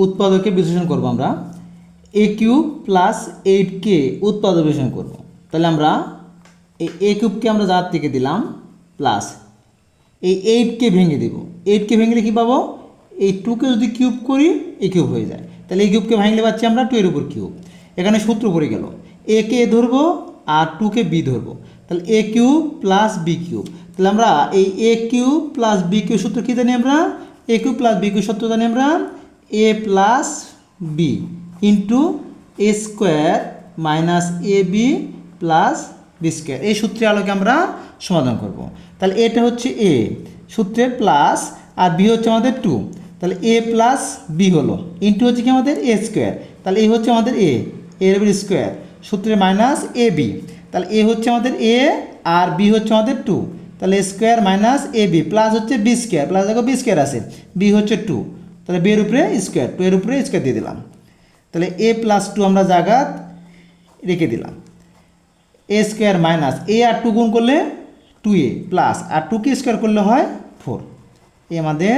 উৎপাদকে বিশ্লেষণ করব আমরা এ কিউব প্লাস 8কে উৎপাদক বিশ্লেষণ করব। তাহলে আমরা এই এ কিউবকে আমরা যার থেকে দিলাম প্লাস এই 8কে ভেঙে দেব। 8কে ভেঙে কী পাবো? এই 2কে যদি কিউব করি এ কিউব হয়ে যায়। তাহলে এই কিউবকে ভাঙলে পাচ্ছি আমরা 2 এর উপর কিউব। এখানে সূত্র পড়ে গেল, এ কে এ ধরবো আর 2কে বি ধরবো। তাহলে এ কিউব প্লাস বি কিউব। তাহলে আমরা এই এ কিউব প্লাস বি কিউব সূত্র কী জানি আমরা? এ কিউব প্লাস বি কিউব সূত্র জানি আমরা এ plus B into A square minus A B plus B square. এই সূত্রের আলোকে আমরা সমাধান করব। তাহলে এটা হচ্ছে এ সূত্রের প্লাস, আর বি হচ্ছে আমাদের 2। তাহলে এ প্লাস বি হলো ইন্টু হচ্ছে কি আমাদের এ স্কোয়ার। তাহলে এই হচ্ছে আমাদের এর উপর স্কোয়ার সূত্রের মাইনাস এ বি। তাহলে এ হচ্ছে আমাদের এ আর বি হচ্ছে আমাদের 2। তাহলে square minus A B plus হচ্ছে বি স্কোয়ার, প্লাস দেখো বি স্কোয়ার আছে, বি হচ্ছে 2। তাহলে বি এর উপরে স্কোয়ার, 2 এর উপরে স্কোয়ার দিয়ে দিলাম। তাহলে এ প্লাস 2 আমরা জায়গাত রেখে দিলাম। এ স্কোয়ার মাইনাস এ আর 2 গুণ করলে 2a প্লাস আর 2কে স্কোয়ার করলে হয় 4। এই আমাদের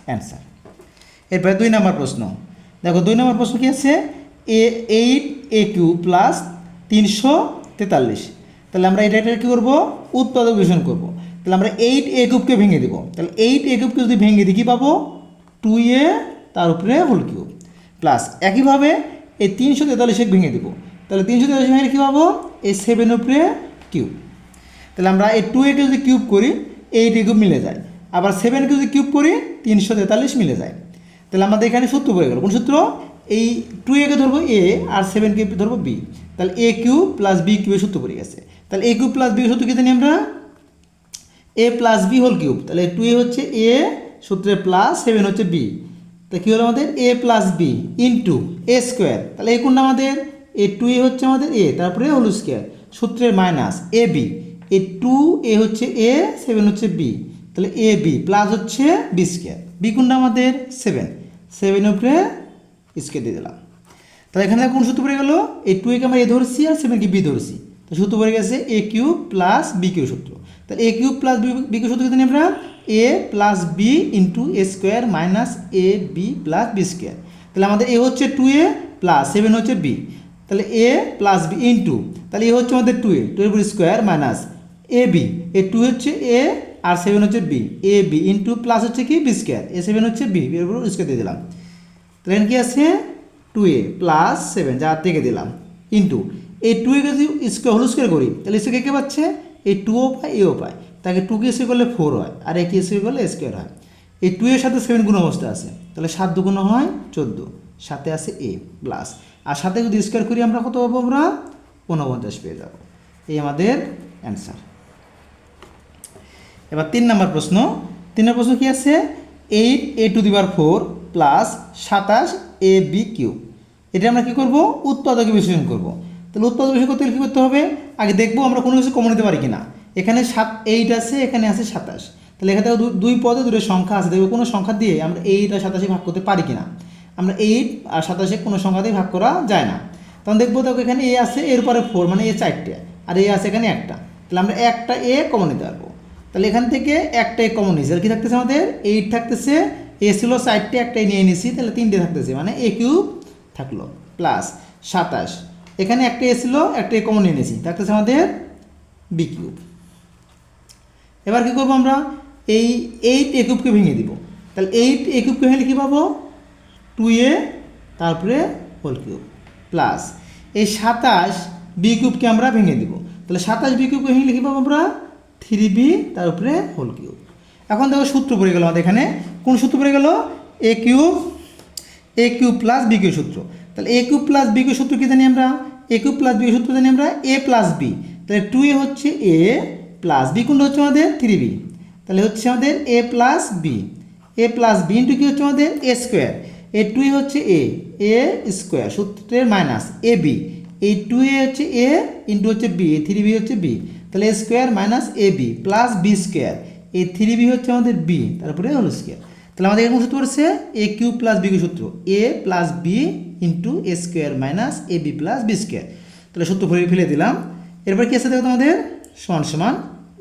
অ্যান্সার। এরপরে 2 নম্বর প্রশ্ন। দেখো 2 নম্বর প্রশ্ন কী আছে? এইট এ কিউব প্লাস 343। তাহলে আমরা এটা কী করবো? উৎপাদক বিশ্লেষণ করবো। তাহলে আমরা 8 এ কিউবকে ভেঙে দেবো। তাহলে 8 এ কিউবকে যদি ভেঙে দিই কী পাবো? 2a তার উপরে হোল কিউব প্লাস একইভাবে এই 343 ভেঙে দেবো। তাহলে 343 ভেঙে কী পাবো? এই 7 উপরে কিউব। তাহলে আমরা এই 2a-কে যদি কিউব করি 8 কিউব মিলে যায়, আবার 7-কে যদি কিউব করি 343 মিলে যায়। তাহলে আমাদের এখানে সূত্র পড়ে গেল। কোন সূত্র? এই 2a-কে ধরবো এ আর 7-কে ধরবো বি। তাহলে এ কিউব প্লাস বি কিউবের সূত্র পড়ে গেছে। তাহলে এ কিউব প্লাস বি সূত্র কী জানি আমরা? এ প্লাস বি হোল কিউব। তাহলে 2a হচ্ছে এ সূত্রে প্লাস 7 হচ্ছে বি। তাহলে কী হলো আমাদের? এ প্লাস বি ইন্টু এ স্কোয়ার। তাহলে এই কোনটা আমাদের? এ 2a হচ্ছে আমাদের এ, তারপরে হোল স্কোয়ার সূত্রের মাইনাস এ বি। এই 2a হচ্ছে এ, 7 হচ্ছে বি। তাহলে এ বি প্লাস হচ্ছে বি স্কোয়ার। বি কোনটা আমাদের? 7 উপরে স্কোয়ার দিয়ে দিলাম। তাহলে এখানে কোন সূত্র পড়ে গেল? এই 2a-কে আমরা এ ধরছি আর 7-কে বি ধরছি। তো সূত্র পড়ে গেছে এ কিউব প্লাস বি কিউব সূত্র। তাহলে এ কিউব প্লাস বি কিউব সূত্র জানি আমরা এ plus B into A square minus A B plus B square. তাহলে আমাদের এ হচ্ছে 2a প্লাস 7 হচ্ছে বি। তাহলে এ প্লাস বি ইন্টু, তাহলে এ হচ্ছে আমাদের 2a, 2 এর উপর স্কোয়ার মাইনাস এ বি, এ 2 হচ্ছে এ আর 7 হচ্ছে B, A B into plus হচ্ছে কি বি স্কোয়ার, এ 7 হচ্ছে বি, এর উপর স্কোয়ার দিয়ে দিলাম। তাহলে কি আছে? 2a প্লাস 7 যা থেকে দিলাম ইন্টু এই 2a-কে যদি স্কোয়ার হোল স্কোয়ার করি তাহলে স্কোয়ার কে পাচ্ছে? এই 2ও পায় এও পায়। তাকে 2কে স্কোয়ার করলে 4 হয় আর একে স্কোয়ার করলে স্কোয়ার হয়। এই 2 এর সাথে 7 গুণ অবস্থা আছে, তাহলে 7 দুগুণ হয় 14, সাথে আছে এ প্লাস, আর সাথে যদি স্কোয়ার করি আমরা কত পাবো? আমরা 49 পেয়ে যাব। এই আমাদের অ্যান্সার। এবার 3 নম্বর প্রশ্ন। 3 নম্বর প্রশ্ন কী আছে? 8a⁴ plus 27 A B cube. এটা আমরা কী করবো? উৎপাদকে বিশ্লেষণ করবো। তাহলে উৎপাদক বিশ্লেষণ করতে কী করতে হবে? আগে দেখবো আমরা কোনো কিছু কমন নিতে পারি কিনা। এখানে 8 আছে, এখানে আছে 27। তাহলে এখানে দুই পদে দুটো সংখ্যা আছে, দেখবো কোনো সংখ্যা দিয়ে আমরা 8 আর 27 ভাগ করতে পারি কিনা। আমরা 8 আর 27 কোনো সংখ্যা দিয়ে ভাগ করা যায় না। তখন দেখবো দেখো এখানে এ আছে, এর পরে 4 মানে এ 4টে, আর এ আছে এখানে একটা। তাহলে আমরা একটা এ কমন নিতে পারবো। তাহলে এখান থেকে একটা এ কমন নিয়েছি, আর কী থাকতেছে আমাদের? 8 থাকতেছে, এ ছিল 4টে, একটাই নিয়ে নিছি, তাহলে 3টে থাকতেছে, মানে এ কিউব থাকলো প্লাস 27। এখানে একটা এ ছিল, একটা এ কমন নিয়ে নিয়েছি, থাকতেছে আমাদের বি কিউব। এবার কী করবো আমরা? এই 8 এ কিউবকে ভেঙে দিব। তাহলে 8 এ কিউবকে ভেঙে কী পাবো? 2a তারপরে হোল কিউব প্লাস এই 27 বি কিউবকে আমরা ভেঙে দিব। তাহলে 27 বি কিউবকে ভেঙে কী পাবো আমরা? 3b তার উপরে হোল কিউব। এখন দেখো সূত্র পড়ে গেল আমাদের এখানে। কোন সূত্র পড়ে গেল? এ কিউব প্লাস বি কিউব সূত্র। তাহলে এ কিউব প্লাস বি কিউব সূত্র কী জানি আমরা? এ কিউব প্লাস বি সূত্র জানি আমরা এ প্লাস বি। তাহলে 2a হচ্ছে এ প্লাস বি কোনটা হচ্ছে আমাদের? 3b। তাহলে হচ্ছে আমাদের এ প্লাস বি ইন্টু কি হচ্ছে আমাদের? এ স্কোয়ার। এ 2 হচ্ছে এ স্কোয়ার সূত্রের মাইনাস এ বি, এই 2a হচ্ছে এ ইন্টু হচ্ছে বি, এই 3b হচ্ছে বি। তাহলে এ square minus A B plus B square, এই 3b হচ্ছে আমাদের বি, তারপরে হোল স্কোয়ার। তাহলে আমাদের এরকম সূত্র পড়ছে এ কিউব প্লাস বি কিউব সূত্র এ plus B into A square minus A B plus B square. তাহলে সূত্র ফেলে দিলাম। এরপর কী আছে দেখো তোমাদের? সমান সমান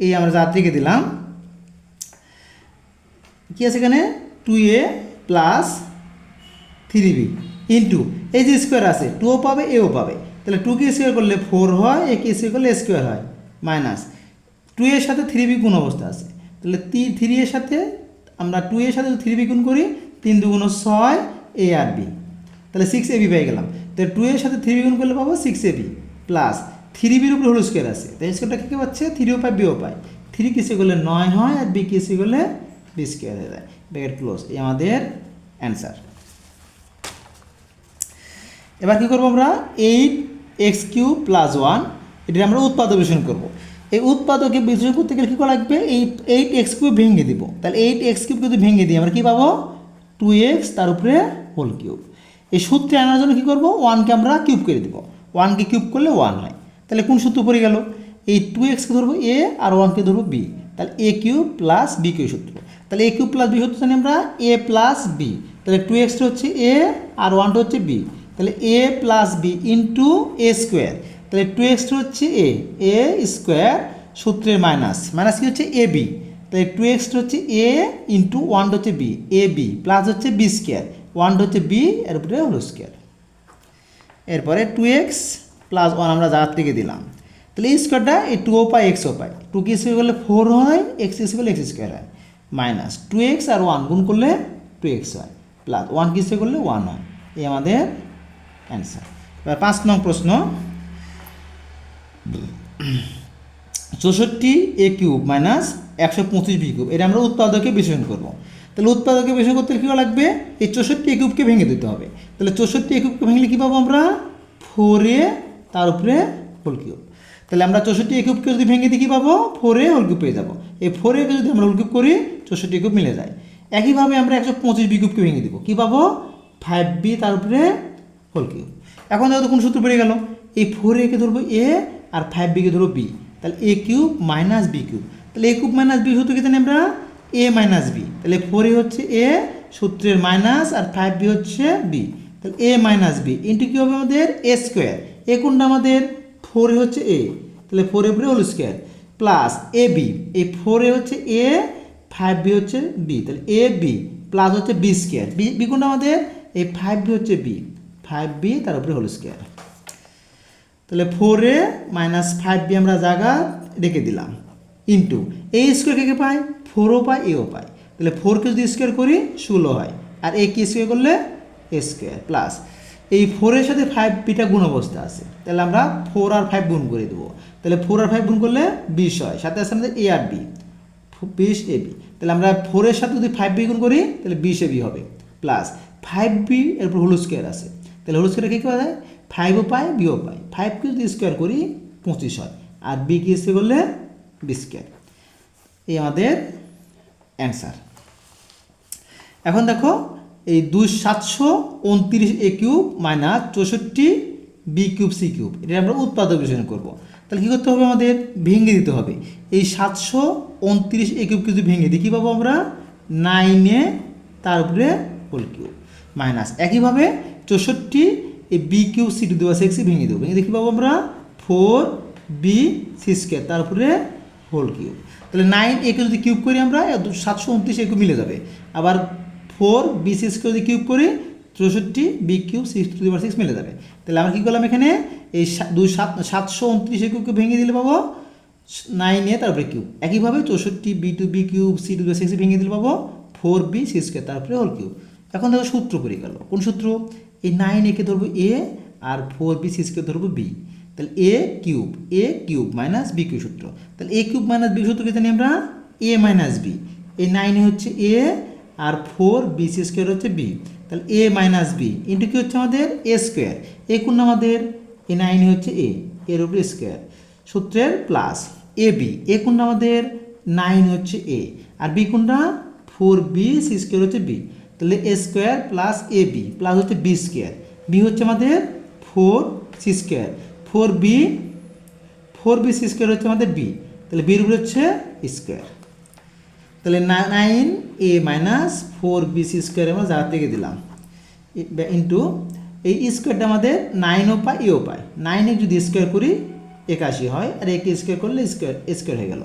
এই আমরা যা থেকে দিলাম, কী আছে এখানে? 2a প্লাস 3b ইন্টু এই যে স্কোয়ার আছে 2ও পাবে এও পাবে, তাহলে 2কে স্কোয়ার করলে 4 হয়, একে স্কোয়ার করলে স্কোয়ার হয়, মাইনাস 2 এর সাথে 3b গুণ অবস্থা আছে, তাহলে 3 এর সাথে আমরা 2 এর সাথে 3b গুণ করি, 3 2 6 a আর b, তাহলে 6ab পেয়ে গেলাম। তাহলে 2 এর সাথে 3b গুণ করলে পাবো 6ab প্লাস 3bর উপরে হোল স্কোয়ার আছে, তাই স্কোয়ারটা কী পাচ্ছে 3ও পায় বিও পায়, 3 কিসে করলে 9 হয় আর b কিসে করলে b স্কোয়ার হয়ে যায়, ব্র্যাকেট ক্লোজ। এই আমাদের অ্যান্সার। এবার কী করবো আমরা 8x³ + 1 এটি আমরা উৎপাদক বিশ্লেষণ করব। এই উৎপাদকে বিশ্লেষণ করতে গেলে কী করা লাগবে, এই 8x³ ভেঙে দিব, তাহলে 8x³ যদি ভেঙে দিই আমরা কী পাবো 2x তার উপরে হোল কিউব। এই সূত্রে আনার জন্য কী করবো 1কে আমরা কিউব করে দিব, 1কে কিউব করলে 1 হয়, তাহলে কোন সূত্র পড়ে গেল, এই 2xকে ধরবো a আর 1কে ধরবো b, তাহলে a³ + b³ সূত্র, তাহলে a³ + b সূত্র জানি আমরা a + b, তাহলে 2xটা হচ্ছে a আর 1টা হচ্ছে b, তাহলে a + b into a square, তাহলে 2xটা হচ্ছে a স্কোয়ার সূত্রের মাইনাস মাইনাস কি হচ্ছে ab, তাহলে 2xটা হচ্ছে a ইন্টু 1টা হচ্ছে b, ab প্লাস হচ্ছে b স্কোয়ার, 1টা হচ্ছে b এর উপরে হোল স্কোয়ার। এরপরে 2x + 1 আমরা জায়গার থেকে দিলাম, তাহলে এই স্কোয়ারটা এই 2ও পায় এক্সও পায়, 2 কে স্কোয়ার করলে 4 হয়, x স্কোয়ার করলে x স্কোয়ার হয়, মাইনাস 2x আর 1 গুণ করলে 2x হয়, প্লাস 1 কে স্কোয়ার করলে 1 হয়। এই আমাদের অ্যান্সার। এবার 5 নং প্রশ্ন, 64a³ - 125b³ এটা আমরা উৎপাদকে বিশ্লেষণ করব। তাহলে উৎপাদকে বিশ্লেষণ করতে কী লাগবে, এই 64a³ ভেঙে দিতে হবে, তাহলে 64a³ ভেঙলে কী পাবো আমরা 4a তার উপরে হোল কিউব, তাহলে আমরা 64a³ যদি ভেঙে দিই কী পাবো 4a হোল কিউব পেয়ে যাবো, এই 4a কে যদি আমরা হোল কিউব করি 64a³ মিলে যায়। একইভাবে আমরা 125b³ ভেঙে দিব, কী পাবো 5b তার উপরে হোল কিউব। এখন দেখো কোন সূত্র বেড়ে গেল, এই 4a কে ধরবো a আর 5b কে ধরবো b, তাহলে a³ - b³, তাহলে a³ - b সূত্র কি জানি আমরা a - b, তাহলে 4a হচ্ছে a সূত্রের মাইনাস আর 5b হচ্ছে b, তাহলে a - b ইন্টু কী হবে আমাদের a স্কোয়ার, এ কোনটা আমাদের 4a হচ্ছে a, তাহলে 4a উপরে হোল স্কোয়ার প্লাস ab, এই 4a হচ্ছে a 5b হচ্ছে b, তাহলে ab প্লাস হচ্ছে b স্কোয়ার, b কোনটা আমাদের এই 5b হচ্ছে b, 5b তার উপরে হোল স্কোয়ার, তাহলে 4a - 5b আমরা জায়গা রেখে দিলাম, ইন্টু a স্কোয়ার কে পায় 4ও পায় এও পায়, তাহলে 4কে যদি স্কোয়ার করি 16 হয়, আর a কে স্কোয়ার করলে a স্কোয়ার, প্লাস এই 4-এর সাথে 5bটা গুণ অবস্থা আছে, তাহলে আমরা 4 আর 5 গুণ করে দেবো, তাহলে 4 আর 5 গুণ করলে 20 হয়, সাথে আছে আমাদের a আর b 20ab, তাহলে আমরা 4-এর সাথে যদি 5b গুণ করি তাহলে 20ab হবে, প্লাস 5b এর উপর হোল স্কোয়ার আছে, তাহলে হোল স্কোয়ার কী করা যায় 5ও পায় বিও পায়, 5কে যদি স্কোয়ার করি 25 হয়, আর b কে স্কোয়ার করলে b স্কোয়ার। এই আমাদের অ্যান্সার। এখন দেখো এই 729a³ - 64b³ c³ এটা আমরা উৎপাদক বিশ্লেষণ করব, তাহলে কী করতে হবে আমাদের ভেঙে দিতে হবে, এই 729a³ যদি ভেঙে দিই কী পাবো আমরা 9a তার উপরে হোল কিউব মাইনাস, একইভাবে 64 এই b³ c² ভেঙে দেবো, ভেঙে দেখি পাবো আমরা 4bc² তার উপরে হোল কিউব, তাহলে 9a কে যদি কিউব করি আমরা 729a³ মিলে যাবে, আবার 4bc² যদি কিউব করি 64b³ c³ মিলে যাবে, তাহলে আমরা কী করলাম এখানে এই 729a³ ভেঙে দিলে পাবো 9a তার উপরে কিউব, একইভাবে 64b²b³ c² ভেঙে দিলে পাবো 4bc² তার উপরে হোল কিউব। এখন দেখো সূত্র পড়ে গেল, কোন সূত্র, এই 9a কে ধরবো a আর 4bc² ধরবো b, তাহলে a³ - b³ সূত্র, তাহলে a³ - b সূত্র কি জানি আমরা a - b, এই 9a হচ্ছে a আর 4bc² হচ্ছে b, তাহলে a - b ইন্টু কি হচ্ছে আমাদের a স্কোয়ার, এ কোন আমাদের এই 9a হচ্ছে a এর উপরে স্কোয়ার সূত্রের প্লাস ab, এ কোন আমাদের 9 হচ্ছে a আর b কোনটা 4bc² হচ্ছে b, তাহলে a square plus ab plus হচ্ছে b স্কোয়ার, b হচ্ছে আমাদের 4c², 4bc² হচ্ছে আমাদের b, তাহলে b এর উপরে হচ্ছে স্কোয়ার, তাহলে 9a - 4bc² আমরা জায়গা থেকে দিলাম, ইন্টু এই স্কোয়ারটা আমাদের 9ও পায় এও পায়, 9a যদি স্কোয়ার করি 81 হয়, আর একে স্কোয়ার করলে স্কোয়ার হয়ে গেল,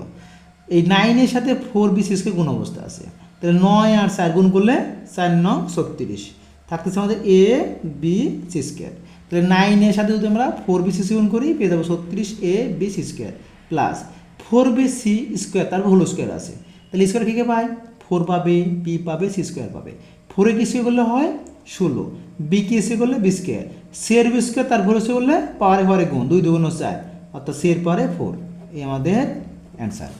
এই 9-এর সাথে 4bc² গুণ অবস্থা আছে, তাহলে 9 আর 4 গুণ করলে 4 9 36, থাকতেছে আমাদের এ বি সি স্কোয়ার। তাহলে 9 এর সাথে যদি আমরা 4b সি গুণ করি পেয়ে যাবো 36ab C square plus 4b C square, তারপর হোল স্কোয়ার আছে, তাহলে স্কোয়ার কী পাই 4 পাবে, বি পাবে, সি স্কোয়ার পাবে। 4 কি স্কোয়ার করলে হয় 16, বি কি স্কোয়ার করলে বি স্কোয়ার, সি এর বি স্কোয়ার তার হোল স্কোয়ার করলে পাওয়ারে পাওয়ারে গুণ, 2 2 গুণ 4, অর্থাৎ সি এর পাওয়ারে 4। এই আমাদের অ্যান্সার।